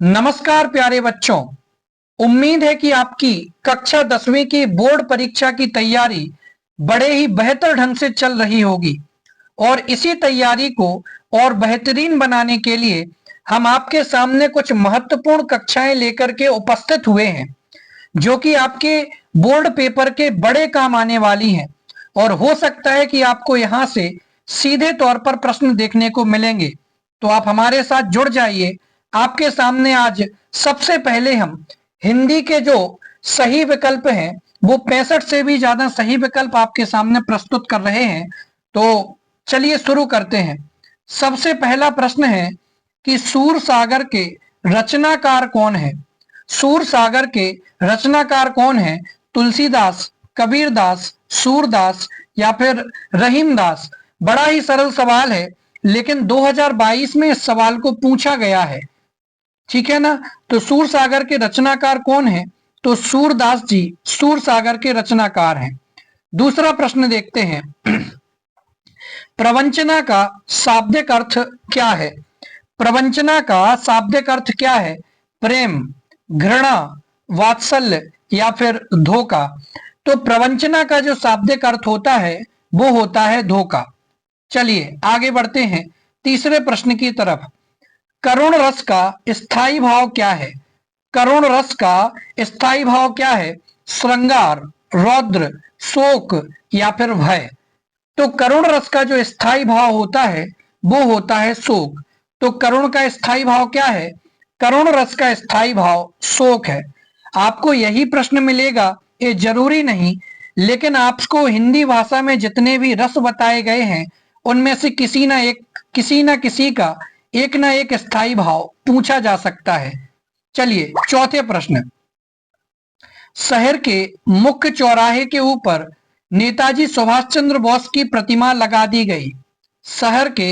नमस्कार प्यारे बच्चों। उम्मीद है कि आपकी कक्षा 10वीं की बोर्ड परीक्षा की तैयारी बड़े ही बेहतर ढंग से चल रही होगी और इसी तैयारी को और बेहतरीन बनाने के लिए हम आपके सामने कुछ महत्वपूर्ण कक्षाएं लेकर के उपस्थित हुए हैं जो कि आपके बोर्ड पेपर के बड़े काम आने वाली हैं और हो सकता है कि आपको यहां से सीधे तौर पर प्रश्न देखने को मिलेंगे। तो आप हमारे साथ जुड़ जाइए। आपके सामने आज सबसे पहले हम हिंदी के जो सही विकल्प हैं वो 65 से भी ज्यादा सही विकल्प आपके सामने प्रस्तुत कर रहे हैं। तो चलिए शुरू करते हैं। सबसे पहला प्रश्न है कि सूर सागर के रचनाकार कौन है? सूर सागर के रचनाकार कौन है? तुलसीदास, कबीरदास, सूरदास या फिर रहीमदास? बड़ा ही सरल सवाल है लेकिन 2022 में इस सवाल को पूछा गया है। ठीक है ना? तो सूर सागर के रचनाकार कौन है? तो सूरदास जी सूर सागर के रचनाकार हैं। दूसरा प्रश्न देखते हैं। प्रवंचना का शाब्दिक अर्थ क्या है? प्रवंचना का शाब्दिक अर्थ क्या है? प्रेम, घृणा, वात्सल्य या फिर धोखा? तो प्रवंचना का जो शाब्दिक अर्थ होता है वो होता है धोखा। चलिए आगे बढ़ते हैं तीसरे प्रश्न की तरफ। करुण रस का स्थायी भाव क्या है? करुण रस का स्थायी भाव क्या है? श्रृंगार, रौद्र, शोक या फिर भय? तो करुण रस का जो स्थायी भाव होता है वो होता है शोक। तो करुण का स्थायी भाव क्या है? करुण रस का स्थायी भाव शोक है। आपको यही प्रश्न मिलेगा ये जरूरी नहीं, लेकिन आपको हिंदी भाषा में जितने भी रस बताए गए हैं उनमें से किसी ना किसी का एक ना एक स्थायी भाव पूछा जा सकता है। चलिए चौथे प्रश्न। शहर के मुख्य चौराहे के ऊपर नेताजी सुभाष चंद्र बोस की प्रतिमा लगा दी गई। शहर के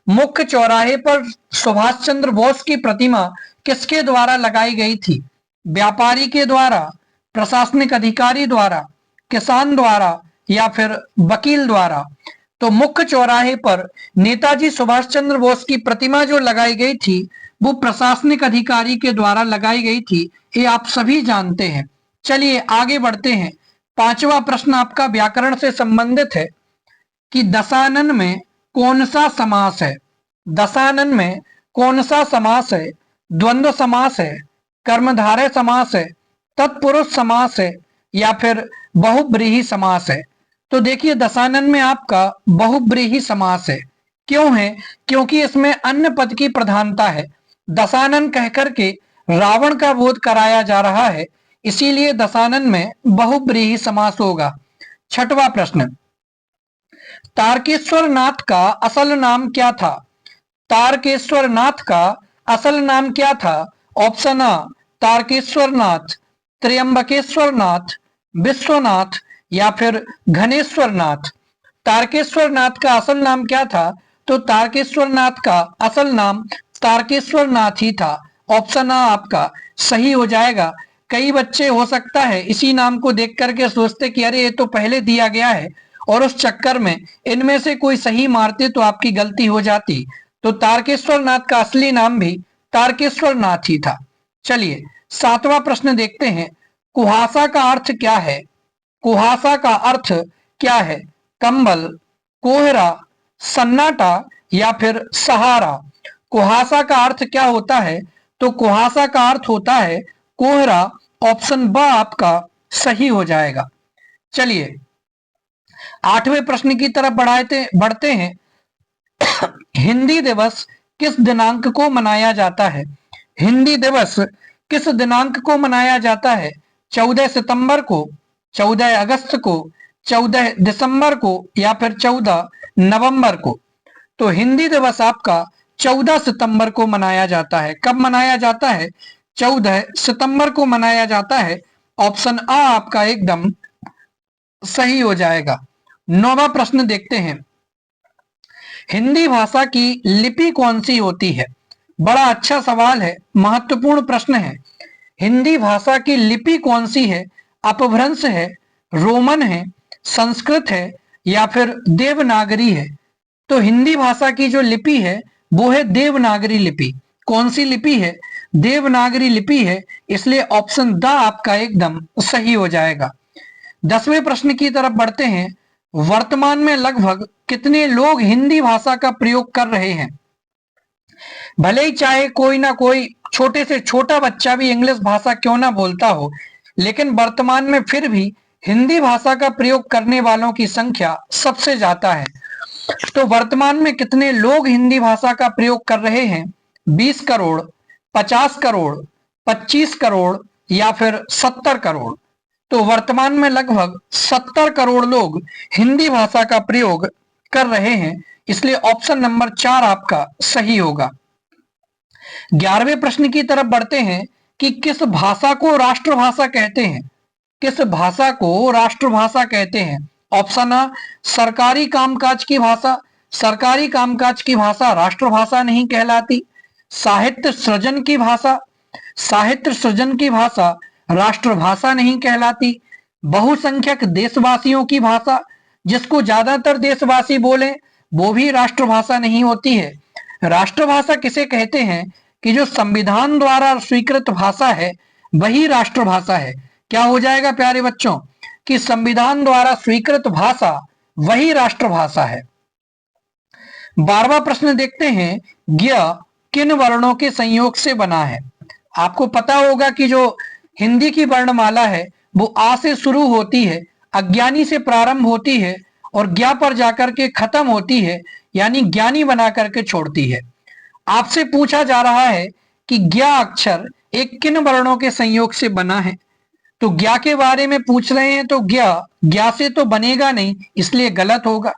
मुख्य चौराहे पर सुभाष चंद्र बोस की प्रतिमा किसके द्वारा लगाई गई थी? व्यापारी के द्वारा, प्रशासनिक अधिकारी द्वारा, किसान द्वारा या फिर वकील द्वारा? तो मुख्य चौराहे पर नेताजी सुभाष चंद्र बोस की प्रतिमा जो लगाई गई थी वो प्रशासनिक अधिकारी के द्वारा लगाई गई थी, ये आप सभी जानते हैं। चलिए आगे बढ़ते हैं। पांचवा प्रश्न आपका व्याकरण से संबंधित है कि दशानन में कौन सा समास है? दशानन में कौन सा समास है? द्वंद्व समास है, कर्मधारय समास है, तत्पुरुष समास है या फिर बहुब्रीहि समास है? तो देखिए दशानन में आपका बहुब्रीहि समास है। क्यों है? क्योंकि इसमें अन्य पद की प्रधानता है। दशानन कहकर के रावण का वध कराया जा रहा है, इसीलिए दशानन में बहुब्रीहि समास होगा। छठवां प्रश्न। तारकेश्वर नाथ का असल नाम क्या था? तारकेश्वर नाथ का असल नाम क्या था? ऑप्शन आ तारकेश्वर नाथ, त्र्यंबकेश्वर नाथ, विश्वनाथ या फिर घनेश्वर नाथ? तारकेश्वर नाथ का असल नाम क्या था? तो तारकेश्वर नाथ का असल नाम तारकेश्वर नाथ ही था। ऑप्शन आ आपका सही हो जाएगा। कई बच्चे हो सकता है इसी नाम को देख करके सोचते कि अरे ये तो पहले दिया गया है, और उस चक्कर में इनमें से कोई सही मारते तो आपकी गलती हो जाती। तो तारकेश्वर नाथ का असली नाम भी तारकेश्वर नाथ ही था। चलिए सातवां प्रश्न देखते हैं। कुहासा का अर्थ क्या है? कुहासा का अर्थ क्या है? कंबल, कोहरा, सन्नाटा या फिर सहारा? कुहासा का अर्थ क्या होता है? तो कुहासा का अर्थ होता है कोहरा। ऑप्शन ब आपका सही हो जाएगा। चलिए आठवें प्रश्न की तरफ बढ़ते हैं। हिंदी दिवस किस दिनांक को मनाया जाता है? हिंदी दिवस किस दिनांक को मनाया जाता है? 14 सितंबर को, 14 अगस्त को, 14 दिसंबर को या फिर 14 नवंबर को? तो हिंदी दिवस आपका 14 सितंबर को मनाया जाता है। कब मनाया जाता है? 14 सितंबर को मनाया जाता है। ऑप्शन आ आपका एकदम सही हो जाएगा। नौवां प्रश्न देखते हैं। हिंदी भाषा की लिपि कौन सी होती है? बड़ा अच्छा सवाल है, महत्वपूर्ण प्रश्न है। हिंदी भाषा की लिपि कौन सी है? अपभ्रंश है, रोमन है, संस्कृत है या फिर देवनागरी है? तो हिंदी भाषा की जो लिपि है वो है देवनागरी लिपि। कौन सी लिपि है? देवनागरी लिपि है, इसलिए ऑप्शन द आपका एकदम सही हो जाएगा। 10वें प्रश्न की तरफ बढ़ते हैं। वर्तमान में लगभग कितने लोग हिंदी भाषा का प्रयोग कर रहे हैं? भले ही चाहे कोई ना कोई छोटे से छोटा बच्चा भी इंग्लिश भाषा क्यों ना बोलता हो, लेकिन वर्तमान में फिर भी हिंदी भाषा का प्रयोग करने वालों की संख्या सबसे ज्यादा है। तो वर्तमान में कितने लोग हिंदी भाषा का प्रयोग कर रहे हैं? 20 करोड़, 50 करोड़, 25 करोड़ या फिर 70 करोड़? तो वर्तमान में लगभग 70 करोड़ लोग हिंदी भाषा का प्रयोग कर रहे हैं, इसलिए ऑप्शन नंबर 4 आपका सही होगा। 11वें प्रश्न की तरफ बढ़ते हैं कि किस भाषा को राष्ट्रभाषा कहते हैं? किस भाषा को राष्ट्रभाषा कहते हैं? ऑप्शन आ, सरकारी कामकाज की भाषा। सरकारी कामकाज की भाषा राष्ट्रभाषा नहीं कहलाती। साहित्य सृजन की भाषा। साहित्य सृजन की भाषा राष्ट्रभाषा नहीं कहलाती। बहुसंख्यक देशवासियों की भाषा, जिसको ज्यादातर देशवासी बोले, वो भी राष्ट्रभाषा नहीं होती है। राष्ट्रभाषा किसे कहते हैं कि जो संविधान द्वारा स्वीकृत भाषा है वही राष्ट्रभाषा है। क्या हो जाएगा प्यारे बच्चों कि संविधान द्वारा स्वीकृत भाषा वही राष्ट्रभाषा है। 12वां प्रश्न देखते हैं। ज्ञ किन वर्णों के संयोग से बना है? आपको पता होगा कि जो हिंदी की वर्णमाला है वो आ से शुरू होती है, अज्ञानी से प्रारंभ होती है और ज्ञा पर जाकर के खत्म होती है, यानी ज्ञानी बना करके छोड़ती है। आपसे पूछा जा रहा है कि ज्ञा अक्षर एक किन वर्णों के संयोग से बना है? तो ज्ञा के बारे में पूछ रहे हैं, तो ज्ञा से तो बनेगा नहीं, इसलिए गलत होगा।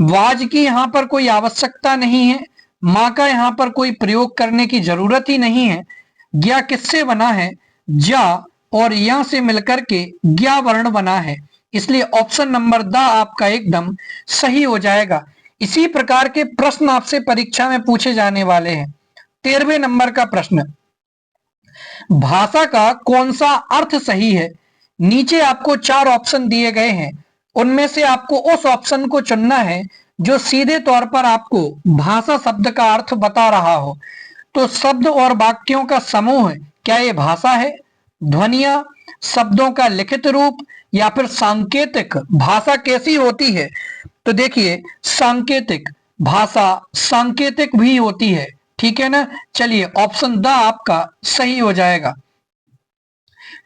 वाज की यहाँ पर कोई आवश्यकता नहीं है, माँ का यहाँ पर कोई प्रयोग करने की जरूरत ही नहीं है। ज्ञा किससे बना है? जा और या से मिलकर के ज्ञा वर्ण बना है, इसलिए ऑप्शन नंबर द आपका एकदम सही हो जाएगा। इसी प्रकार के प्रश्न आपसे परीक्षा में पूछे जाने वाले हैं। 13वें नंबर का प्रश्न, भाषा का कौन सा अर्थ सही है? नीचे आपको 4 ऑप्शन दिए गए हैं, उनमें से आपको उस ऑप्शन को चुनना है जो सीधे तौर पर आपको भाषा शब्द का अर्थ बता रहा हो। तो शब्द और वाक्यों का समूह, क्या ये भाषा है? ध्वनियां, शब्दों का लिखित रूप या फिर सांकेतिक भाषा कैसी होती है? तो देखिए, सांकेतिक भाषा सांकेतिक भी होती है, ठीक है ना। चलिए ऑप्शन द आपका सही हो जाएगा।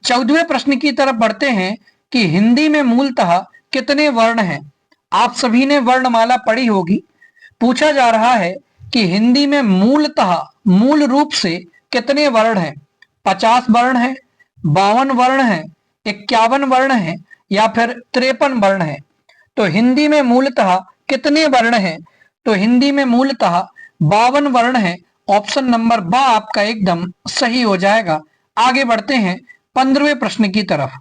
14वें प्रश्न की तरफ बढ़ते हैं कि हिंदी में मूलतः कितने वर्ण हैं? आप सभी ने वर्णमाला पढ़ी होगी। पूछा जा रहा है कि हिंदी में मूलतः मूल रूप से कितने वर्ण हैं? 50 वर्ण हैं, 52 वर्ण हैं, 51 वर्ण हैं या फिर 53 वर्ण हैं? तो हिंदी में मूलतः कितने वर्ण हैं? तो हिंदी में मूलतः 52 वर्ण हैं। ऑप्शन नंबर बा आपका एकदम सही हो जाएगा। आगे बढ़ते हैं 15वें प्रश्न की तरफ।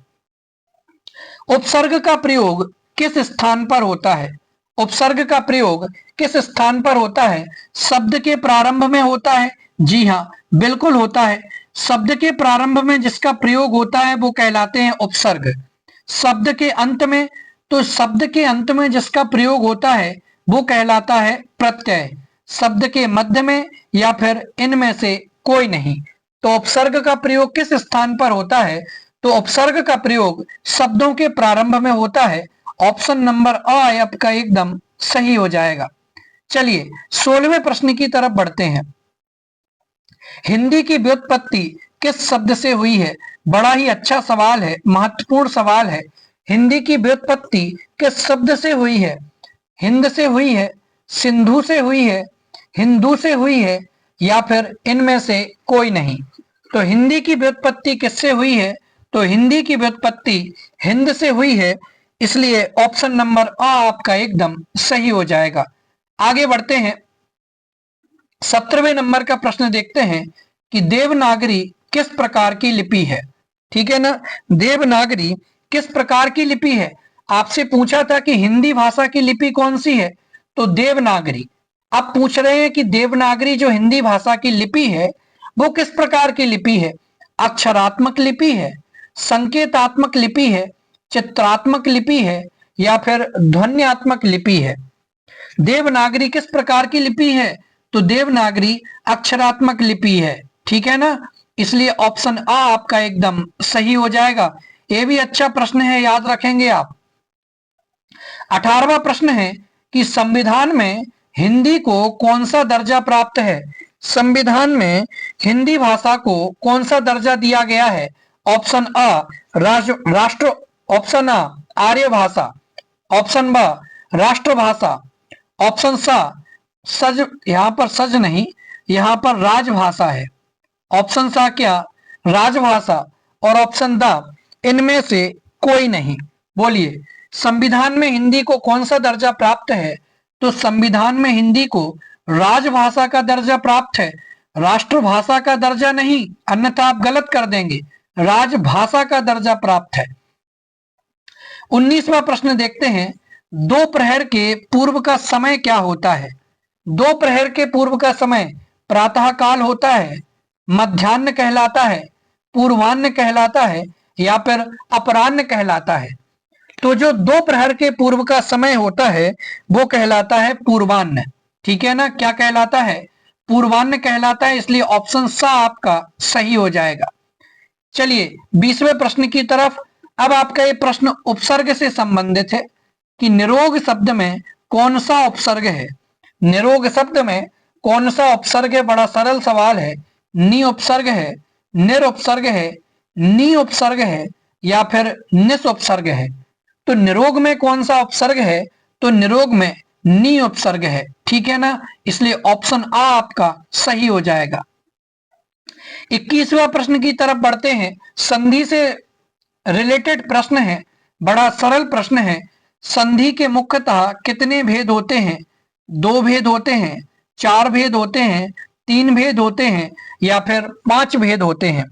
उपसर्ग का प्रयोग किस स्थान पर होता है? उपसर्ग का प्रयोग किस स्थान पर होता है? शब्द के प्रारंभ में होता है। जी हाँ, बिल्कुल होता है। शब्द के प्रारंभ में जिसका प्रयोग होता है वो कहलाते हैं उपसर्ग। शब्द के अंत में, तो शब्द के अंत में जिसका प्रयोग होता है वो कहलाता है प्रत्यय। शब्द के मध्य में या फिर इनमें से कोई नहीं। तो उपसर्ग का प्रयोग किस स्थान पर होता है? तो उपसर्ग का प्रयोग शब्दों के प्रारंभ में होता है। ऑप्शन नंबर अ आपका एकदम सही हो जाएगा। चलिए 16वें प्रश्न की तरफ बढ़ते हैं। हिंदी की व्युत्पत्ति किस शब्द से हुई है? बड़ा ही अच्छा सवाल है, महत्वपूर्ण सवाल है। हिंदी की व्युत्पत्ति किस शब्द से हुई है? हिंद से हुई है, सिंधु से हुई है, हिंदू से हुई है या फिर इनमें से कोई नहीं? तो हिंदी की व्युत्पत्ति किससे हुई है? तो हिंदी की व्युत्पत्ति हिंद से हुई है, इसलिए ऑप्शन नंबर अ आपका एकदम सही हो जाएगा। आगे बढ़ते हैं 17वें नंबर का प्रश्न देखते हैं कि देवनागरी किस प्रकार की लिपि है? ठीक है ना, देवनागरी किस प्रकार की लिपि है? आपसे पूछा था कि हिंदी भाषा की लिपि कौन सी है, तो देवनागरी। अब पूछ रहे हैं कि देवनागरी जो हिंदी भाषा की लिपि है वो किस प्रकार की लिपि है? अक्षरात्मक लिपि है, संकेतात्मक लिपि है, चित्रात्मक लिपि है या फिर ध्वन्यात्मक लिपि है? देवनागरी किस प्रकार की लिपि है? तो देवनागरी अक्षरात्मक लिपि है, ठीक है ना, इसलिए ऑप्शन आ आपका एकदम सही हो जाएगा। ये भी अच्छा प्रश्न है, याद रखेंगे आप। 18वां प्रश्न है कि संविधान में हिंदी को कौन सा दर्जा प्राप्त है। संविधान में हिंदी भाषा को कौन सा दर्जा दिया गया है। ऑप्शन अ राष्ट्र, ऑप्शन अ आर्य भाषा, ऑप्शन ब राष्ट्रभाषा, ऑप्शन सा सज, यहां पर सज नहीं, यहां पर राजभाषा है। ऑप्शन सा क्या राजभाषा, और ऑप्शन द इनमें से कोई नहीं। बोलिए संविधान में हिंदी को कौन सा दर्जा प्राप्त है। तो संविधान में हिंदी को राजभाषा का दर्जा प्राप्त है, राष्ट्रभाषा का दर्जा नहीं, अन्यथा आप गलत कर देंगे। राजभाषा का दर्जा प्राप्त है। 19वां प्रश्न देखते हैं, दोपहर के पूर्व का समय क्या होता है। दोपहर के पूर्व का समय प्रातः काल होता है, मध्याह्न कहलाता है, पूर्वाह्न कहलाता है, या फिर अपराह्न कहलाता है। तो जो दोपहर के पूर्व का समय होता है वो कहलाता है पूर्वाह्न। ठीक है ना, क्या कहलाता है, पूर्वाह्न कहलाता है, इसलिए ऑप्शन सा आपका सही हो जाएगा। चलिए 20वें प्रश्न की तरफ। अब आपका ये प्रश्न उपसर्ग से संबंधित है कि निरोग शब्द में कौन सा उपसर्ग है। निरोग शब्द में कौन सा उपसर्ग है, बड़ा सरल सवाल है। नि उपसर्ग है, निर उपसर्ग है, नी उपसर्ग है, या फिर निस उपसर्ग है। तो निरोग में कौन सा उपसर्ग है, तो निरोग में नी उपसर्ग है। ठीक है ना, इसलिए ऑप्शन आ आपका सही हो जाएगा। 21वां प्रश्न की तरफ बढ़ते हैं। संधि से रिलेटेड प्रश्न है, बड़ा सरल प्रश्न है। संधि के मुख्यतः कितने भेद होते हैं। 2 भेद होते हैं, 4 भेद होते हैं, 3 भेद होते हैं, या फिर 5 भेद होते हैं।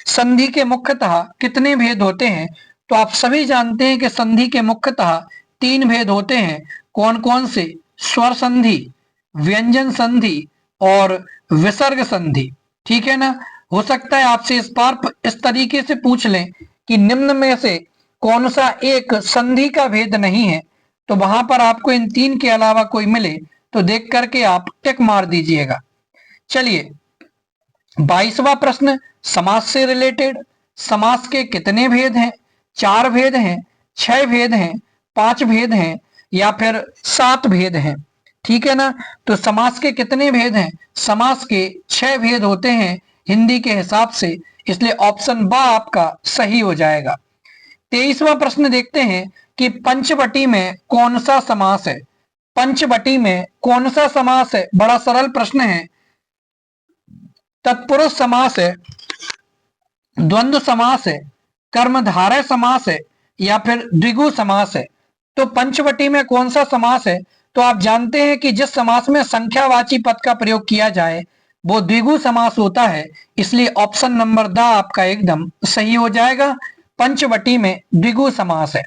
संधि के मुख्यतः कितने भेद होते हैं। तो आप सभी जानते हैं कि संधि के मुख्यतः 3 भेद होते हैं। कौन कौन से, स्वर संधि, व्यंजन संधि और विसर्ग संधि। ठीक है ना, हो सकता है आपसे इस बार इस तरीके से पूछ लें कि निम्न में से कौन सा एक संधि का भेद नहीं है। तो वहां पर आपको इन 3 के अलावा कोई मिले तो देख करके आप टिक मार दीजिएगा। चलिए 22वां प्रश्न समास से रिलेटेड। समास के कितने भेद हैं। 4 भेद हैं, 6 भेद हैं, 5 भेद हैं, या फिर 7 भेद हैं। ठीक है ना, तो समास के कितने भेद हैं। समास के 6 भेद होते हैं हिंदी के हिसाब से, इसलिए ऑप्शन बा आपका सही हो जाएगा। 23वां प्रश्न देखते हैं कि पंचवटी में कौन सा समास है। पंचवटी में कौन सा समास है, बड़ा सरल प्रश्न है। तत्पुरुष समास है, द्वंद्व समास है, कर्मधारय समास है, या फिर द्विगु समास है। तो पंचवटी में कौन सा समास है। तो आप जानते हैं कि जिस समास में संख्यावाची पद का प्रयोग किया जाए वो द्विगु समास होता है, इसलिए ऑप्शन नंबर द आपका एकदम सही हो जाएगा। पंचवटी में द्विगु समास है।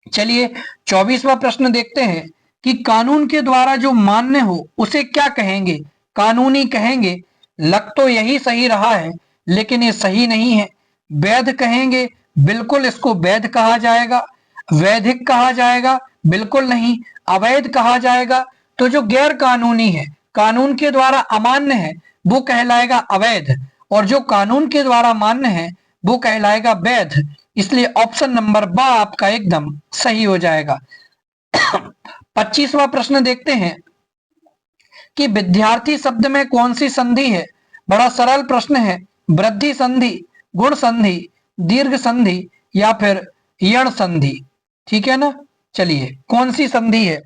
चलिए 24वां प्रश्न देखते हैं कि कानून के द्वारा जो मान्य हो उसे क्या कहेंगे। कानूनी कहेंगे, लग तो यही सही रहा है लेकिन ये सही नहीं है। वैध कहेंगे, बिल्कुल इसको वैध कहा जाएगा। वैधिक कहा जाएगा, बिल्कुल नहीं। अवैध कहा जाएगा, तो जो गैर कानूनी है, कानून के द्वारा अमान्य है, वो कहलाएगा अवैध, और जो कानून के द्वारा मान्य है वो कहलाएगा वैध। इसलिए ऑप्शन नंबर बा आपका एकदम सही हो जाएगा। 25वां प्रश्न देखते हैं कि विद्यार्थी शब्द में कौन सी संधि है। बड़ा सरल प्रश्न है। वृद्धि संधि, गुण संधि, दीर्घ संधि, या फिर यण संधि। ठीक है ना, चलिए कौन सी संधि है।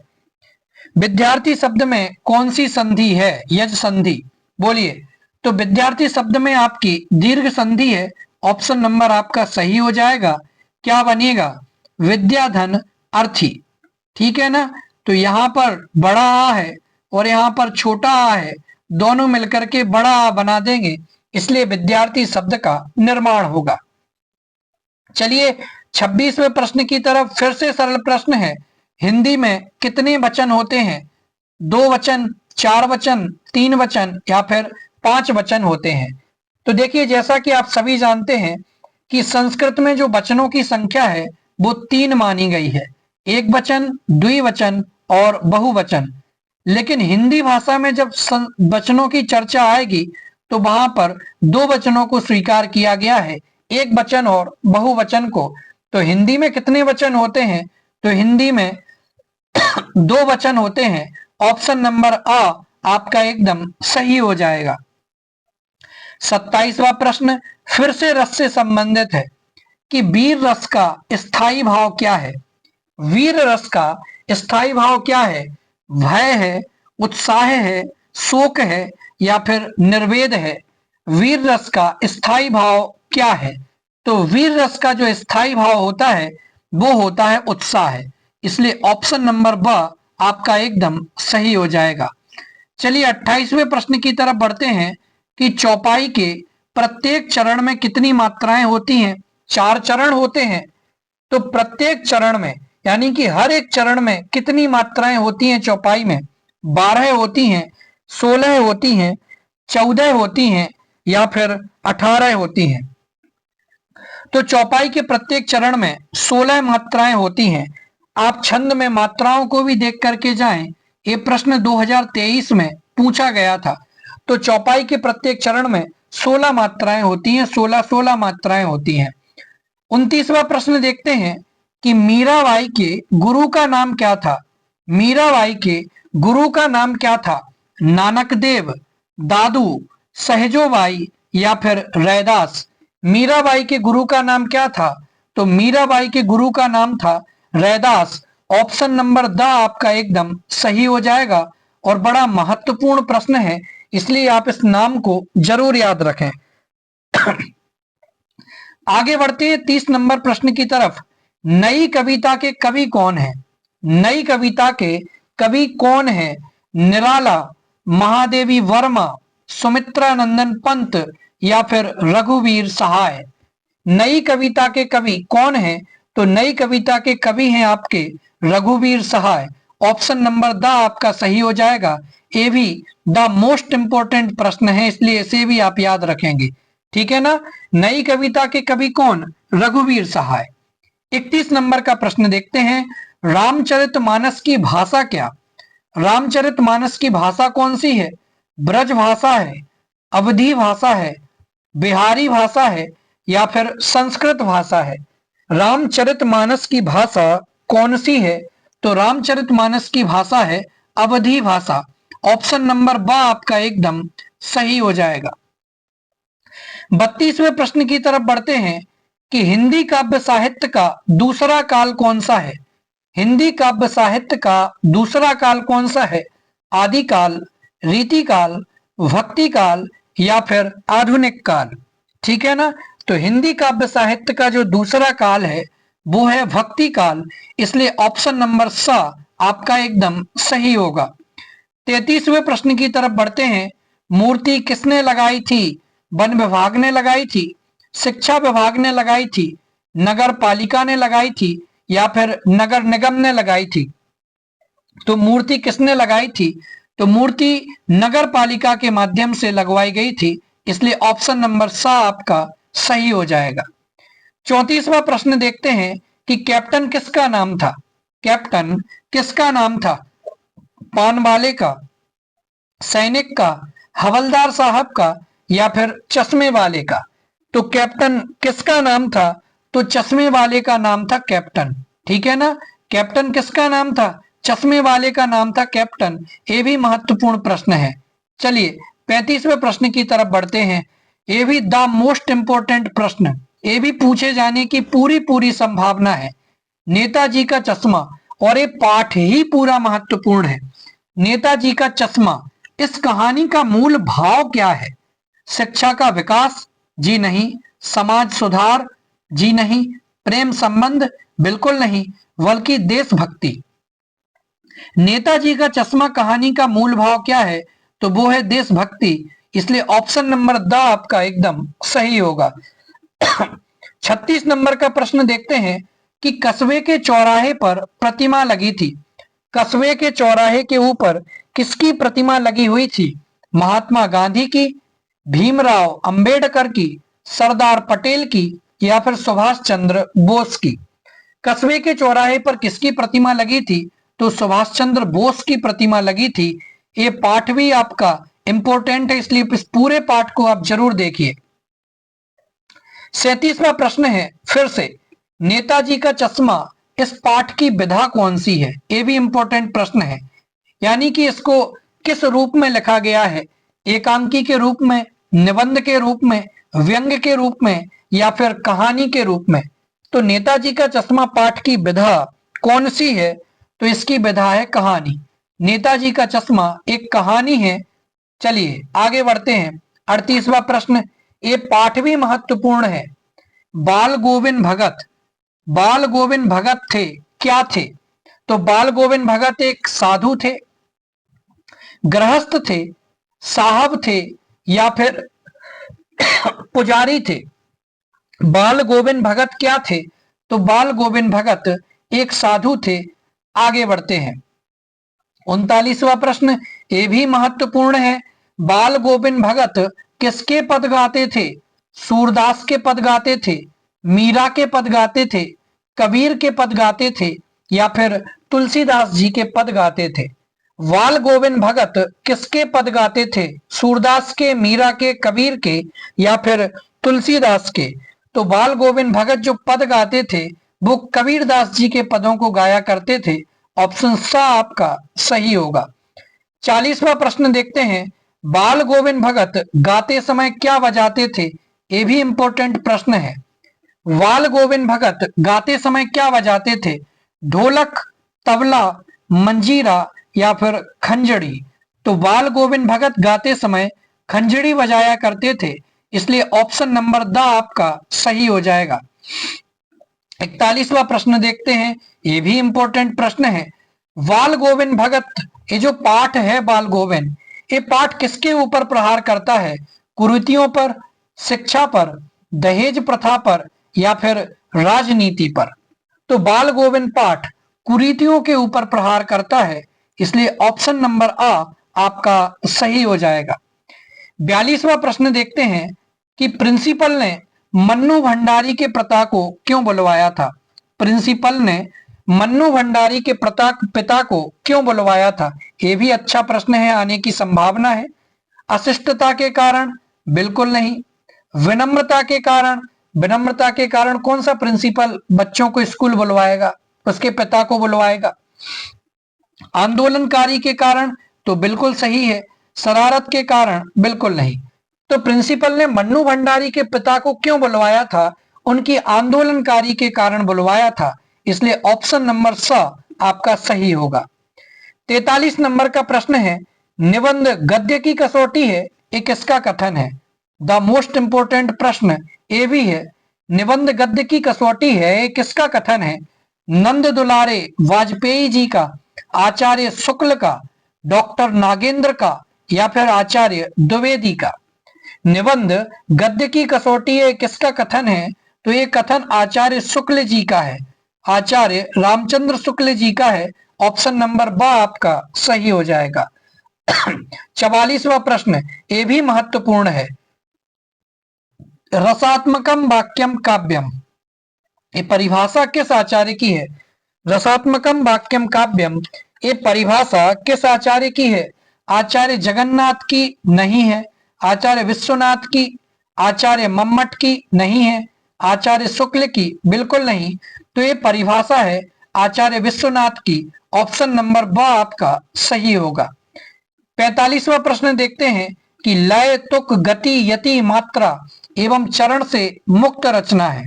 विद्यार्थी शब्द में कौन सी संधि है, यज संधि। बोलिए, तो विद्यार्थी शब्द में आपकी दीर्घ संधि है, ऑप्शन नंबर आपका सही हो जाएगा। क्या बनेगा, विद्याधन अर्थी। ठीक है ना, तो यहां पर बड़ा आ है और यहां पर छोटा आ है, दोनों मिलकर के बड़ा आ बना देंगे, इसलिए विद्यार्थी शब्द का निर्माण होगा। चलिए 26वें प्रश्न की तरफ। फिर से सरल प्रश्न है। हिंदी में कितने वचन होते हैं। 2 वचन, 4 वचन, 3 वचन, या फिर 5 वचन होते हैं। तो देखिए जैसा कि आप सभी जानते हैं कि संस्कृत में जो वचनों की संख्या है वो 3 मानी गई है, एक वचन, द्विवचन और बहुवचन। लेकिन हिंदी भाषा में जब वचनों की चर्चा आएगी तो वहां पर दो वचनों को स्वीकार किया गया है, एक वचन और बहुवचन को। तो हिंदी में कितने वचन होते हैं? तो हिंदी में दो वचन होते हैं। ऑप्शन नंबर आ आपका एकदम सही हो जाएगा। 27वां प्रश्न फिर से रस से संबंधित है कि वीर रस का स्थायी भाव क्या है? वीर रस का स्थायी भाव क्या है? भय है, उत्साह है, शोक है या फिर निर्वेद है? वीर रस का स्थायी भाव क्या है? तो वीर रस का जो स्थायी भाव होता है वो होता है उत्साह। इसलिए ऑप्शन नंबर ब आपका एकदम सही हो जाएगा। चलिए 28वें प्रश्न की तरफ बढ़ते हैं कि चौपाई के प्रत्येक चरण में कितनी मात्राएं होती हैं? 4 चरण होते हैं। तो प्रत्येक चरण में यानी कि हर एक चरण में कितनी मात्राएं होती हैं चौपाई में? 12 होती हैं, 16 होती हैं, 14 होती हैं या फिर 18 होती हैं। तो चौपाई के प्रत्येक चरण में 16 मात्राएं होती हैं। आप छंद में मात्राओं को भी देख करके जाएं, ये प्रश्न 2023 में पूछा गया था। तो चौपाई के प्रत्येक चरण में 16 मात्राएं होती हैं, 16 मात्राएं होती हैं। 29वां प्रश्न देखते हैं कि मीराबाई के गुरु का नाम क्या था? मीराबाई के गुरु का नाम क्या था? नानक देव, दादू, सहजोबाई या फिर रैदास? मीराबाई के गुरु का नाम क्या था? तो मीराबाई के गुरु का नाम था रैदास। ऑप्शन नंबर द आपका एकदम सही हो जाएगा और बड़ा महत्वपूर्ण प्रश्न है, इसलिए आप इस नाम को जरूर याद रखें। आगे बढ़ते हैं 30 नंबर प्रश्न की तरफ। नई कविता के कवि कौन है? नई कविता के कवि कौन है? निराला, महादेवी वर्मा, सुमित्रा नंदन पंत या फिर रघुवीर सहाय? नई कविता के कवि कौन है? तो नई कविता के कवि हैं आपके रघुवीर सहाय। ऑप्शन नंबर द आपका सही हो जाएगा। ये भी द मोस्ट इंपोर्टेंट प्रश्न है, इसलिए इसे भी आप याद रखेंगे। ठीक है ना? नई कविता के कवि कौन? रघुवीर सहाय। 31 नंबर का प्रश्न देखते हैं। रामचरितमानस की भाषा क्या? रामचरितमानस की भाषा कौन सी है? ब्रज भाषा है, अवधी भाषा है, बिहारी भाषा है या फिर संस्कृत भाषा है? रामचरितमानस की भाषा कौन सी है? तो रामचरितमानस की भाषा है अवधी भाषा। ऑप्शन नंबर ब आपका एकदम सही हो जाएगा। 32वें प्रश्न की तरफ बढ़ते हैं कि हिंदी काव्य साहित्य का दूसरा काल कौन सा है? हिंदी काव्य साहित्य का दूसरा काल कौन सा है? आदिकाल, रीतिकाल, भक्ति काल या फिर आधुनिक काल? ठीक है ना? तो हिंदी काव्य साहित्य का जो दूसरा काल है वो है भक्ति काल, इसलिए ऑप्शन नंबर स आपका एकदम सही होगा। 33वें प्रश्न की तरफ बढ़ते हैं। मूर्ति किसने लगाई थी? वन विभाग ने लगाई थी, शिक्षा विभाग ने लगाई थी, नगर पालिका ने लगाई थी या फिर नगर निगम ने लगाई थी? तो मूर्ति किसने लगाई थी? तो मूर्ति नगर पालिका के माध्यम से लगवाई गई थी, इसलिए ऑप्शन नंबर स आपका सही हो जाएगा। 34वां प्रश्न देखते हैं कि कैप्टन किसका नाम था? कैप्टन किसका नाम था? पानवाले का, सैनिक का, हवलदार साहब का या फिर चश्मे वाले का? तो कैप्टन किसका नाम था? तो चश्मे वाले का नाम था कैप्टन। ठीक है ना? कैप्टन किसका नाम था? चश्मे वाले का नाम था कैप्टन। ये भी महत्वपूर्ण प्रश्न है। चलिए 35वें प्रश्न की तरफ बढ़ते हैं। ये भी द मोस्ट इंपोर्टेंट प्रश्न, ये भी पूछे जाने की पूरी संभावना है। नेताजी का चश्मा, और ये पाठ ही पूरा महत्वपूर्ण है। नेताजी का चश्मा, इस कहानी का मूल भाव क्या है? शिक्षा का विकास? जी नहीं। समाज सुधार? जी नहीं। प्रेम संबंध? बिल्कुल नहीं, बल्कि देशभक्ति। नेताजी का चश्मा कहानी का मूल भाव क्या है? तो वो है देशभक्ति, इसलिए ऑप्शन नंबर द आपका एकदम सही होगा। 36 नंबर का प्रश्न देखते हैं कि कस्बे के चौराहे पर प्रतिमा लगी थी। कस्बे के चौराहे के ऊपर किसकी प्रतिमा लगी हुई थी? महात्मा गांधी की, भीमराव अंबेडकर की, सरदार पटेल की या फिर सुभाष चंद्र बोस की? कस्बे के चौराहे पर किसकी प्रतिमा लगी थी? तो सुभाष चंद्र बोस की प्रतिमा लगी थी। ये पाठ भी आपका इंपॉर्टेंट है, इसलिए इस पूरे पाठ को आप जरूर देखिए। 37वां प्रश्न है फिर से, नेताजी का चश्मा इस पाठ की विधा कौन सी है? ये भी इंपॉर्टेंट प्रश्न है, यानी कि इसको किस रूप में लिखा गया है, एकांकी के रूप में, निबंध के रूप में, व्यंग्य के रूप में या फिर कहानी के रूप में। तो नेताजी का चश्मा पाठ की विधा कौन सी है? तो इसकी विधा है कहानी। नेताजी का चश्मा एक कहानी है। चलिए आगे बढ़ते हैं। 38वां प्रश्न, ये पाठ भी महत्वपूर्ण है। बाल गोविंद भगत, बाल गोविंद भगत थे क्या थे? तो बाल गोविंद भगत एक साधु थे, गृहस्थ थे, साहब थे या फिर पुजारी थे? बाल गोविंद भगत क्या थे? तो बाल गोविंद भगत एक साधु थे। आगे बढ़ते हैं। 39वां प्रश्न, ये भी महत्वपूर्ण है। बाल गोविंद भगत किसके पद गाते थे? सूरदास के पद गाते थे, मीरा के पद गाते थे, कबीर के पद गाते थे या फिर तुलसीदास जी के पद गाते थे? बाल गोविंद भगत किसके पद गाते थे? सूरदास के, मीरा के, कबीर के या फिर तुलसीदास के? तो बाल गोविंद भगत जो पद गाते थे वो कबीरदास जी के पदों को गाया करते थे। ऑप्शन सा आपका सही होगा। 40वां प्रश्न देखते हैं। बाल गोविंद भगत गाते समय क्या बजाते थे? ये भी इंपॉर्टेंट प्रश्न है। बाल गोविंद भगत गाते समय क्या बजाते थे? ढोलक, तबला, मंजीरा या फिर खंजड़ी? तो बाल गोविंद भगत गाते समय खंजड़ी बजाया करते थे, इसलिए ऑप्शन नंबर द आपका सही हो जाएगा। 41वां प्रश्न देखते हैं, ये भी इंपॉर्टेंट प्रश्न है। बाल गोविंद भगत, ये जो पाठ है बाल गोविंद, ये पाठ किसके ऊपर प्रहार करता है? कुरीतियों पर, शिक्षा पर, दहेज प्रथा पर या फिर राजनीति पर? तो बाल गोविंद पाठ कुरीतियों के ऊपर प्रहार करता है, इसलिए ऑप्शन नंबर आ आपका सही हो जाएगा। 42वां प्रश्न देखते हैं कि प्रिंसिपल ने मन्नू भंडारी के पिता को क्यों बुलवाया था? प्रिंसिपल ने मन्नू भंडारी के पिता को क्यों बुलवाया था? ये भी अच्छा प्रश्न है, आने की संभावना है। अशिष्टता के कारण? बिल्कुल नहीं। विनम्रता के कारण? विनम्रता के कारण कौन सा प्रिंसिपल बच्चों को स्कूल बुलवाएगा, उसके पिता को बुलवाएगा? आंदोलनकारी के कारण? तो बिल्कुल सही है। शरारत के कारण? बिल्कुल नहीं। तो प्रिंसिपल ने मन्नू भंडारी के पिता को क्यों बुलवाया था? उनकी आंदोलनकारी के कारण बुलवाया था, इसलिए ऑप्शन नंबर स आपका सही होगा। 43 नंबर का प्रश्न है, निबंध गद्य की कसौटी है, ये किसका कथन है? द मोस्ट इंपोर्टेंट प्रश्न ये भी है। निबंध गद्य की कसौटी है, ये किसका कथन है? नंद दुलारे वाजपेयी जी का, आचार्य शुक्ल का, डॉक्टर नागेंद्र का या फिर आचार्य द्विवेदी का? निबंध गद्य की कसौटी है, किसका कथन है? तो ये कथन आचार्य शुक्ल जी का है, आचार्य रामचंद्र शुक्ल जी का है। ऑप्शन नंबर ब आपका सही हो जाएगा। 44वां प्रश्न ये भी महत्वपूर्ण है। रसात्मकम वाक्यम काव्यम, ये परिभाषा किस आचार्य की है? रसात्मकम वाक्यम काव्यम, ये परिभाषा किस आचार्य की है? आचार्य जगन्नाथ की नहीं है, आचार्य विश्वनाथ की, आचार्य मम्मट की नहीं है, आचार्य शुक्ल की बिल्कुल नहीं। तो ये परिभाषा है आचार्य विश्वनाथ की। ऑप्शन नंबर ब आपका सही होगा। 45वां प्रश्न देखते हैं कि लय, तुक, गति, यति, मात्रा एवं चरण से मुक्त रचना है।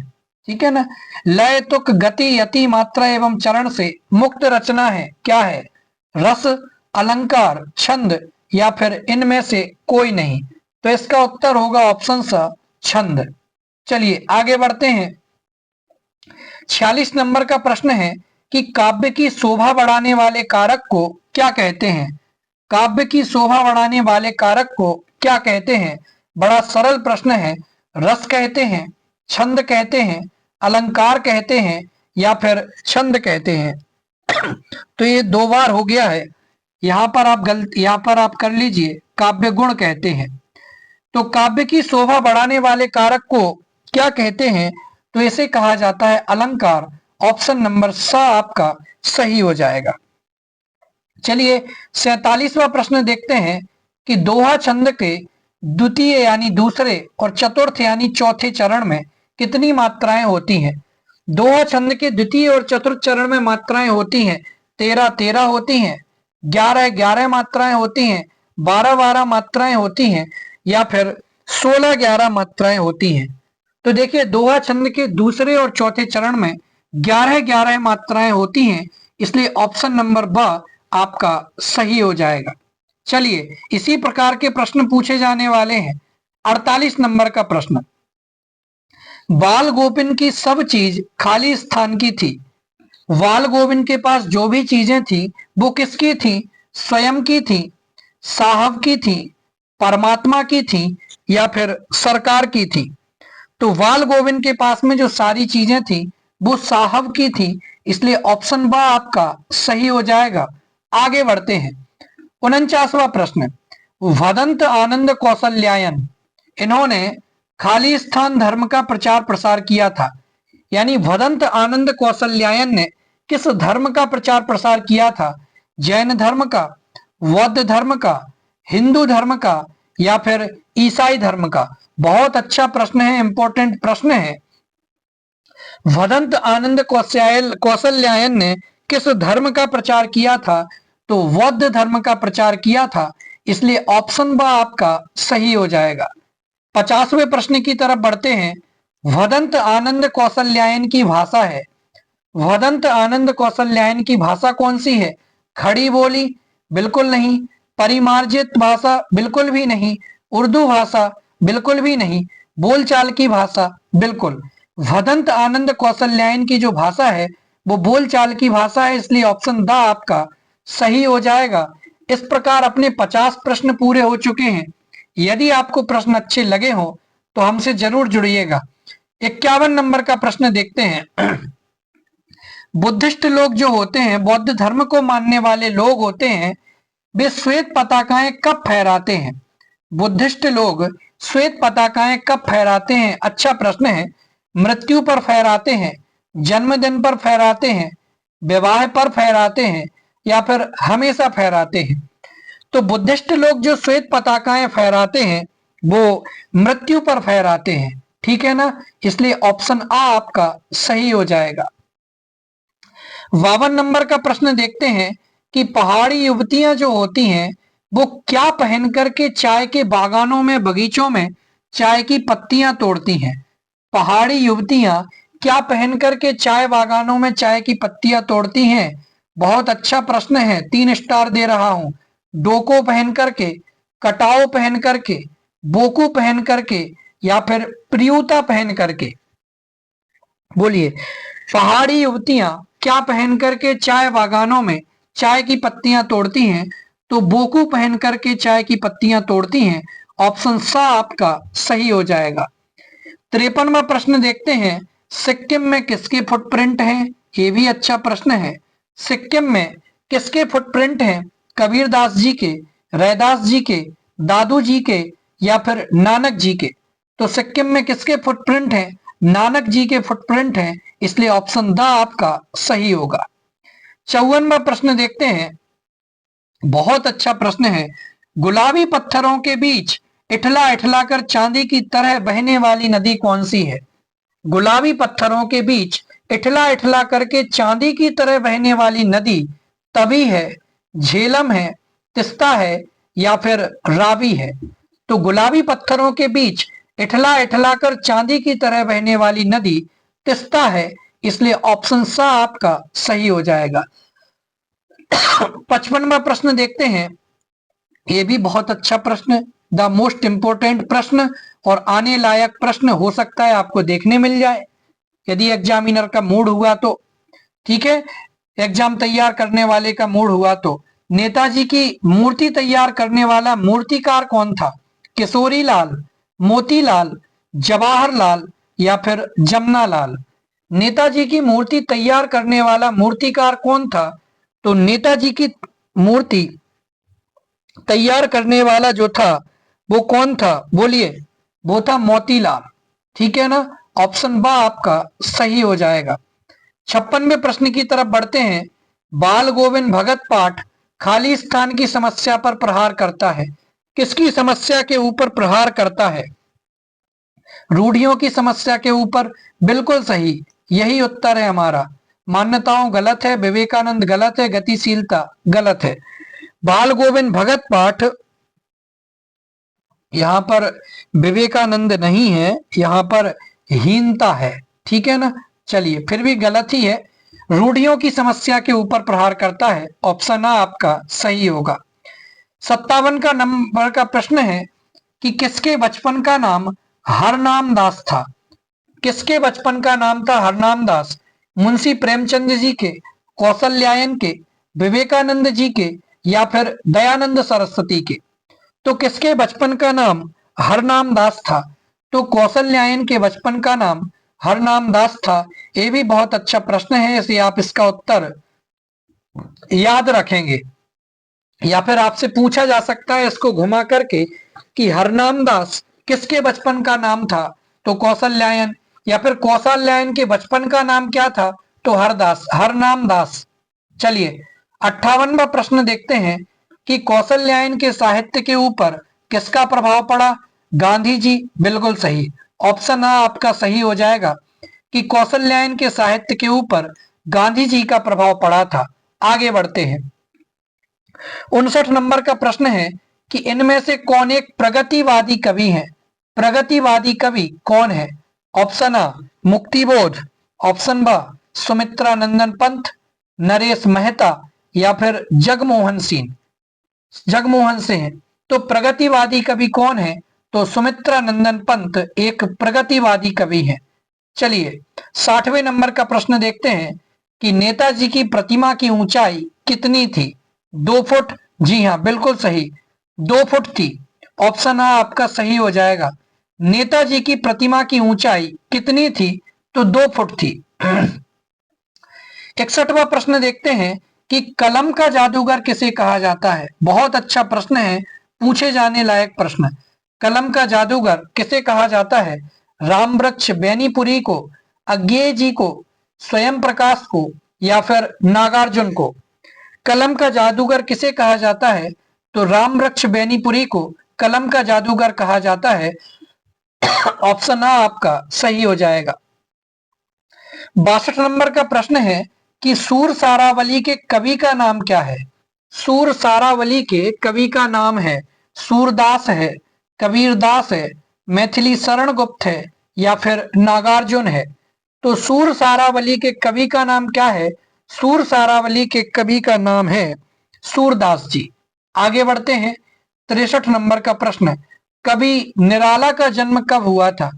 ठीक है ना? लय, तुक, गति, यति, मात्रा एवं चरण से मुक्त रचना है, क्या है? रस, अलंकार, छंद या फिर इनमें से कोई नहीं? तो इसका उत्तर होगा ऑप्शन स छंद। चलिए आगे बढ़ते हैं। 46 नंबर का प्रश्न है कि काव्य की शोभा बढ़ाने वाले कारक को क्या कहते हैं? काव्य की शोभा बढ़ाने वाले कारक को क्या कहते हैं? बड़ा सरल प्रश्न है। रस कहते हैं, छंद कहते हैं, अलंकार कहते हैं या फिर छंद कहते हैं? तो ये दो बार हो गया है, यहां पर आप कर लीजिए, काव्य गुण कहते हैं। तो काव्य की शोभा बढ़ाने वाले कारक को क्या कहते हैं? तो इसे कहा जाता है अलंकार। ऑप्शन नंबर स आपका सही हो जाएगा। चलिए 47वां प्रश्न देखते हैं कि दोहा छंद के द्वितीय यानी दूसरे और चतुर्थ यानी चौथे चरण में कितनी मात्राएं होती हैं? दोहा छंद के द्वितीय और चतुर्थ चरण में मात्राएं होती हैं 13-13 होती हैं, 11-11 मात्राएं होती हैं, 12-12 मात्राएं होती हैं, या फिर 16-11 मात्राएं होती हैं। तो देखिए दोहा छंद के दूसरे और चौथे चरण में 11-11 मात्राएं होती हैं, इसलिए ऑप्शन नंबर ब आपका सही हो जाएगा। चलिए इसी प्रकार के प्रश्न पूछे जाने वाले हैं। 48 नंबर का प्रश्न, बाल गोविंद की सब चीज खाली स्थान की थी। बाल गोविंद के पास जो भी चीजें थी वो किसकी थी? स्वयं की थी, साहब की थी, परमात्मा की थी, या फिर सरकार की थी? तो बाल गोविंद के पास में जो सारी चीजें थी वो साहब की थी, इसलिए ऑप्शन ब आपका सही हो जाएगा। आगे बढ़ते हैं। 49वां प्रश्न, वदंत आनंद कौशल्यायन, इन्होंने खाली स्थान धर्म का प्रचार प्रसार किया था। यानी वदंत आनंद कौशल्यायन ने किस धर्म का प्रचार प्रसार किया था? जैन धर्म का, बौद्ध धर्म का, हिंदू धर्म का, या फिर ईसाई धर्म का? बहुत अच्छा प्रश्न है, इंपॉर्टेंट प्रश्न है। वदंत आनंद कौशल्यायन ने किस धर्म का प्रचार किया था? तो बौद्ध धर्म का प्रचार किया था, इसलिए ऑप्शन ब आपका सही हो जाएगा। 50वें प्रश्न की तरफ बढ़ते हैं। वदंत आनंद कौशल्यायन की भाषा है, वदंत आनंद कौशल्यायन की भाषा कौन सी है? खड़ी बोली? बिल्कुल नहीं। परिमार्जित भाषा? बिल्कुल भी नहीं। उर्दू भाषा? बिल्कुल भी नहीं। बोलचाल की भाषा? बिल्कुल। वदंत आनंद कौशल्यायन की जो भाषा है वो बोलचाल की भाषा है, इसलिए ऑप्शन द आपका सही हो जाएगा। इस प्रकार अपने 50 प्रश्न पूरे हो चुके हैं। यदि आपको प्रश्न अच्छे लगे हो तो हमसे जरूर जुड़िएगा। 51 नंबर का प्रश्न देखते हैं। बुद्धिस्ट लोग जो होते हैं, बौद्ध धर्म को मानने वाले लोग होते हैं, वे श्वेत पताकाएं कब फहराते हैं? बुद्धिस्ट लोग श्वेत पताकाएं कब फहराते हैं? अच्छा प्रश्न है। मृत्यु पर फहराते हैं, जन्मदिन पर फहराते हैं, विवाह पर फहराते हैं, या फिर हमेशा फहराते हैं? तो बुद्धिस्ट लोग जो श्वेत पताकाएं फहराते हैं वो मृत्यु पर फहराते हैं, ठीक है ना? इसलिए ऑप्शन आ आपका सही हो जाएगा। 52 नंबर का प्रश्न देखते हैं कि पहाड़ी युवतियां जो होती हैं वो क्या पहन करके चाय के बागानों में, बगीचों में चाय की पत्तियां तोड़ती हैं? पहाड़ी युवतियां क्या पहन करके चाय बागानों में चाय की पत्तियां तोड़ती हैं? बहुत अच्छा प्रश्न है, 3 स्टार दे रहा हूं। डोको पहन करके, कटाओ पहन करके, बोकू पहन करके, या फिर प्रियूता पहन करके? बोलिए, पहाड़ी युवतियां क्या पहन करके चाय बागानों में चाय की पत्तियां तोड़ती हैं? तो बोकू पहन करके चाय की पत्तियां तोड़ती हैं। ऑप्शन सा आपका सही हो जाएगा। 53वां प्रश्न देखते हैं। सिक्किम में किसके फुटप्रिंट हैं? ये भी अच्छा प्रश्न है। सिक्किम में किसके फुटप्रिंट हैं? कबीरदास जी के, रैदास जी के, दादू जी के, या फिर नानक जी के? तो सिक्किम में किसके फुटप्रिंट हैं? नानक जी के फुटप्रिंट हैं, इसलिए ऑप्शन द आपका सही होगा। 54वां प्रश्न देखते हैं। बहुत अच्छा प्रश्न है। गुलाबी पत्थरों के बीच इठला इठला कर चांदी की तरह बहने वाली नदी कौन सी है? गुलाबी पत्थरों के बीच इठला इठला करके चांदी की तरह बहने वाली नदी तवी है, झेलम है, तिस्ता है, या फिर रावी है? तो गुलाबी पत्थरों के बीच इठला इठला कर चांदी की तरह बहने वाली नदी तिस्ता है, इसलिए ऑप्शन सा आपका सही हो जाएगा। 55वां प्रश्न देखते हैं। ये भी बहुत अच्छा प्रश्न, द मोस्ट इंपोर्टेंट प्रश्न और आने लायक प्रश्न हो सकता है आपको देखने मिल जाए यदि एग्जामिनर का मूड हुआ तो, ठीक है, एग्जाम तैयार करने वाले का मूड हुआ तो। नेताजी की मूर्ति तैयार करने वाला मूर्तिकार कौन था? किशोरीलाल, मोतीलाल, जवाहरलाल, या फिर जमनालाल? नेताजी की मूर्ति तैयार करने वाला मूर्तिकार कौन था? तो नेताजी की मूर्ति तैयार करने वाला जो था वो कौन था? बोलिए, वो था मोतीलाल, ठीक है ना? ऑप्शन बा आपका सही हो जाएगा। 56वें प्रश्न की तरफ बढ़ते हैं। बाल गोविंद भगत पाठ खाली स्थान की समस्या पर प्रहार करता है। किसकी समस्या के ऊपर प्रहार करता है? रूढ़ियों की समस्या के ऊपर। बिल्कुल सही, यही उत्तर है हमारा। मान्यताओं गलत है, विवेकानंद गलत है, गतिशीलता गलत है। बाल गोविंद भगत पाठ, यहां पर विवेकानंद नहीं है, यहां पर हीनता है, ठीक है ना। चलिए, फिर भी गलत ही है। रूढ़ियों की समस्या के ऊपर प्रहार करता है, ऑप्शन आ आपका सही होगा। 57 का नंबर का प्रश्न है कि किसके बचपन का नाम हरनाम दास था? किसके बचपन का नाम था हरनाम दास? मुंशी प्रेमचंद जी के, कौशल्यायन के, विवेकानंद जी के, या फिर दयानंद सरस्वती के? तो किसके बचपन का नाम हरनाम दास था? तो कौशल्यायन के बचपन का नाम हरनाम दास था। ये भी बहुत अच्छा प्रश्न है, इसे आप इसका उत्तर याद रखेंगे। या फिर आपसे पूछा जा सकता है इसको घुमा करके कि हरनाम दास किसके बचपन का नाम था? तो कौशल्यायन। या फिर कौशल्यायन के बचपन का नाम क्या था? तो हरदास, हरनाम दास। चलिए, 58वां प्रश्न देखते हैं कि कौशल्यायन के साहित्य के ऊपर किसका प्रभाव पड़ा? गांधी जी, बिल्कुल सही। ऑप्शन आ आपका सही हो जाएगा कि कौशल्यायन के साहित्य के ऊपर गांधी जी का प्रभाव पड़ा था। आगे बढ़ते हैं। 59 नंबर का प्रश्न है कि इनमें से कौन एक प्रगतिवादी कवि है? प्रगतिवादी कवि कौन है? ऑप्शन आ मुक्तिबोध, ऑप्शन बा सुमित्रा नंदन पंत, नरेश मेहता, या फिर जगमोहन सिंह, जगमोहन सिंह। तो प्रगतिवादी कवि कौन है? तो सुमित्रा नंदन पंत एक प्रगतिवादी कवि है। चलिए, 60वें नंबर का प्रश्न देखते हैं कि नेताजी की प्रतिमा की ऊंचाई कितनी थी? 2 फुट। जी हाँ, बिल्कुल सही, 2 फुट थी। ऑप्शन आ आपका सही हो जाएगा। नेताजी की प्रतिमा की ऊंचाई कितनी थी? तो 2 फुट थी। 61वां प्रश्न देखते हैं कि कलम का जादूगर किसे कहा जाता है? बहुत अच्छा प्रश्न है, पूछे जाने लायक प्रश्न। कलम का जादूगर किसे कहा जाता है? रामवृक्ष बेनीपुरी को, अज्ञेय जी को, स्वयं प्रकाश को, या फिर नागार्जुन को? कलम का जादूगर किसे कहा जाता है? तो रामवृक्ष बेनीपुरी को कलम का जादूगर कहा जाता है। ऑप्शन आ आपका सही हो जाएगा। 62 नंबर का प्रश्न है कि सूर सारावली के कवि का नाम क्या है? सूर सारावली के कवि का नाम है सूरदास है, कबीरदास है, मैथिली शरण गुप्त है, या फिर नागार्जुन है? तो सूर सारावली के कवि का नाम क्या है? सूर सारावली के कवि का नाम है सूरदास जी। आगे बढ़ते हैं। 63 नंबर का प्रश्न, कवि निराला का जन्म कब हुआ था?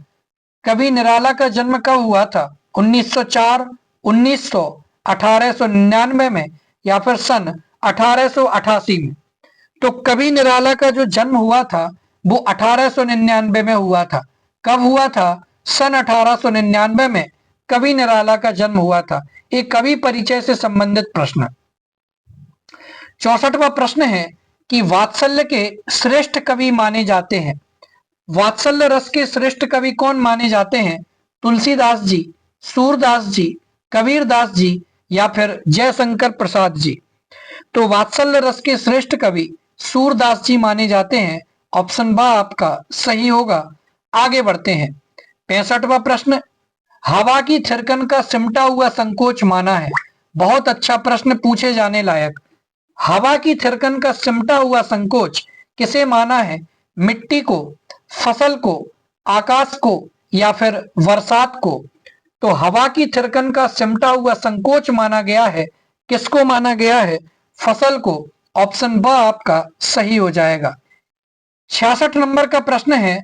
कवि निराला का जन्म कब हुआ था? 1904, 1900, 1899 में, या फिर सन 1888 में? तो कवि निराला का जो जन्म हुआ था वो 1899 में हुआ था। कब हुआ था? सन 1899 में कवि निराला का जन्म हुआ था। एक कवि परिचय से संबंधित प्रश्न। 64वां प्रश्न है कि वात्सल्य के श्रेष्ठ कवि माने जाते हैं। वात्सल्य रस के श्रेष्ठ कवि कौन माने जाते हैं? तुलसीदास जी, सूरदास जी, कबीरदास जी, या फिर जयशंकर प्रसाद जी? तो वात्सल्य रस के श्रेष्ठ कवि सूरदास जी माने जाते हैं। ऑप्शन बा आपका सही होगा। आगे बढ़ते हैं। 65वां प्रश्न, हवा की थिरकन का सिमटा हुआ संकोच माना है। बहुत अच्छा प्रश्न, पूछे जाने लायक। हवा की थिरकन का सिमटा हुआ संकोच किसे माना है? मिट्टी को, फसल को, आकाश को, या फिर बरसात को? तो हवा की थिरकन का सिमटा हुआ संकोच माना गया है, किसको माना गया है? फसल को। ऑप्शन ब आपका सही हो जाएगा। 66 नंबर का प्रश्न है,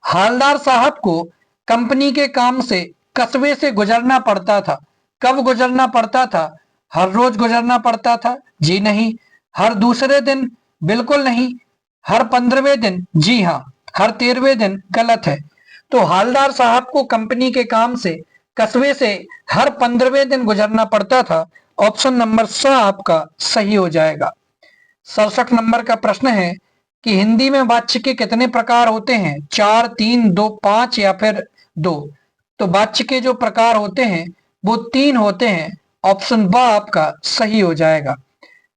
हालदार साहब को कंपनी के काम से कस्बे से गुजरना पड़ता था। कब गुजरना पड़ता था? हर रोज गुजरना पड़ता था? जी नहीं। हर दूसरे दिन? बिल्कुल नहीं। हर 15वें दिन? जी हाँ। हर 13वें दिन? गलत है। तो हालदार साहब को कंपनी के काम से कस्बे से हर 15वें दिन गुजरना पड़ता था। ऑप्शन नंबर स आपका सही हो जाएगा। 67 नंबर का प्रश्न है कि हिंदी में वाच्य के कितने प्रकार होते हैं? 4, 3, 2, 5, या फिर 2? तो वाच्य के जो प्रकार होते हैं वो 3 होते हैं। ऑप्शन ब आपका सही हो जाएगा।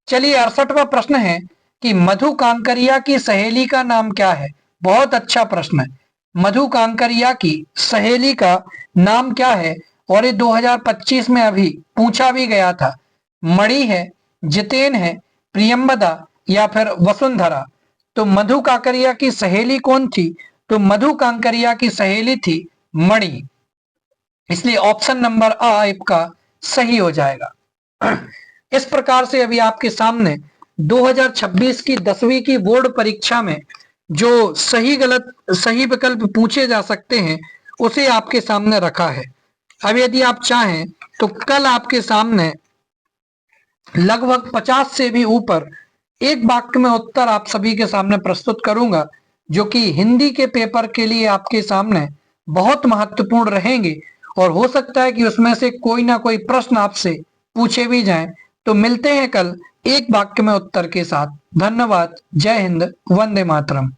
चलिए, 68वां प्रश्न है कि मधु कांकरिया की सहेली का नाम क्या है। बहुत अच्छा प्रश्न है। मधु कांकरिया की सहेली का नाम क्या है, और ये 2025 में अभी पूछा भी गया था। मणि है, जितेन है, प्रियंबदा या फिर वसुंधरा। तो मधु कांकरिया की सहेली कौन थी? तो मधु कांकरिया की सहेली थी मणि। इसलिए ऑप्शन नंबर आ आपका सही हो जाएगा। इस प्रकार से अभी आपके सामने 2026 की 10वीं की बोर्ड परीक्षा में जो सही विकल्प पूछे जा सकते हैं उसे आपके सामने रखा है। अब यदि आप चाहें तो कल आपके सामने लगभग 50 से भी ऊपर एक वाक्य में उत्तर आप सभी के सामने प्रस्तुत करूंगा, जो कि हिंदी के पेपर के लिए आपके सामने बहुत महत्वपूर्ण रहेंगे, और हो सकता है कि उसमें से कोई ना कोई प्रश्न आपसे पूछे भी जाएं। तो मिलते हैं कल एक वाक्य में उत्तर के साथ। धन्यवाद। जय हिंद। वंदे मातरम।